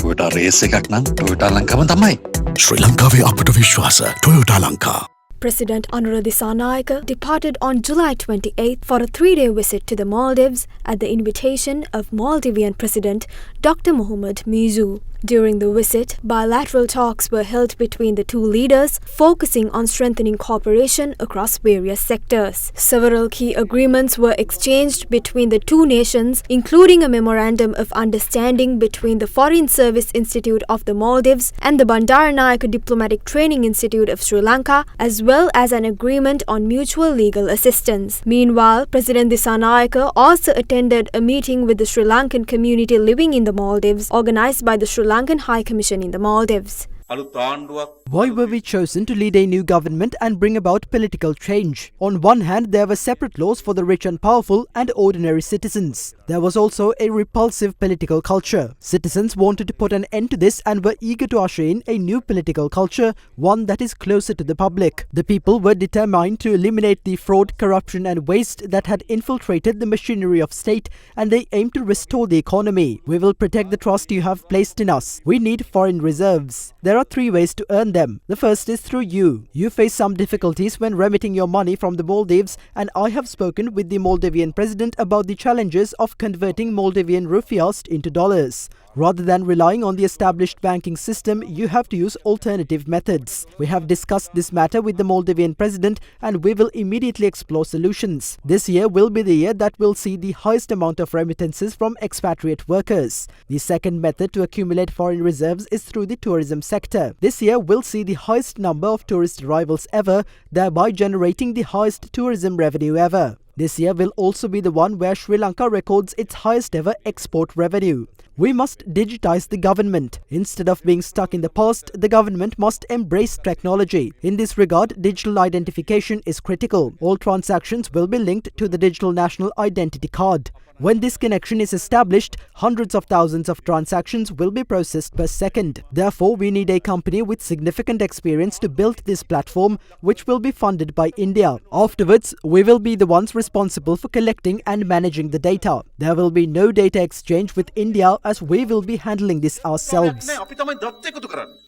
Toyota race එකක් නම් Toyota ලංකාව තමයි. ශ්‍රී ලංකාවේ අපට විශ්වාස Toyota Lanka. President Anura Dissanayake departed on July 28th for a 3-day visit to the Maldives at the invitation of Maldivian President Dr. Mohamed Mizu. During the visit, bilateral talks were held between the two leaders, focusing on strengthening cooperation across various sectors. Several key agreements were exchanged between the two nations, including a memorandum of understanding between the Foreign Service Institute of the Maldives and the Bandaranaike Diplomatic Training Institute of Sri Lanka, as well as an agreement on mutual legal assistance. Meanwhile, President Dissanayake also attended a meeting with the Sri Lankan community living in the Maldives, organized by the Sri Lankan High Commission in the Maldives. Why were we chosen to lead a new government and bring about political change? On one hand, there were separate laws for the rich and powerful and ordinary citizens. There was also a repulsive political culture. Citizens wanted to put an end to this and were eager to usher in a new political culture, one that is closer to the public. The people were determined to eliminate the fraud, corruption and waste that had infiltrated the machinery of state, and they aimed to restore the economy. We will protect the trust you have placed in us. We need foreign reserves. There are 3 ways to earn them. The first is through you. You face some difficulties when remitting your money from the Maldives, and I have spoken with the Maldivian president about the challenges of converting Maldivian rupiahs into dollars. Rather than relying on the established banking system, you have to use alternative methods. We have discussed this matter with the Maldivian president, and we will immediately explore solutions. This year will be the year that will see the highest amount of remittances from expatriate workers. The second method to accumulate foreign reserves is through the tourism sector. This year will see the highest number of tourist arrivals ever, thereby generating the highest tourism revenue ever. This year will also be the one where Sri Lanka records its highest ever export revenue. We must digitize the government. Instead of being stuck in the past, the government must embrace technology. In this regard, digital identification is critical. All transactions will be linked to the digital national identity card. When this connection is established, hundreds of thousands of transactions will be processed per second. Therefore, we need a company with significant experience to build this platform, which will be funded by India. Afterwards, we will be the ones responsible for collecting and managing the data. There will be no data exchange with India, as we will be handling this ourselves.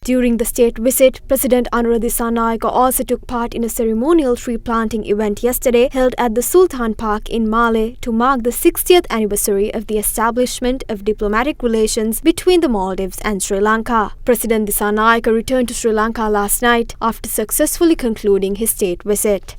During the state visit, President Anura Dissanayake also took part in a ceremonial tree planting event yesterday held at the Sultan Park in Malé to mark the 60th anniversary of the establishment of diplomatic relations between the Maldives and Sri Lanka. President Dissanayake returned to Sri Lanka last night after successfully concluding his state visit.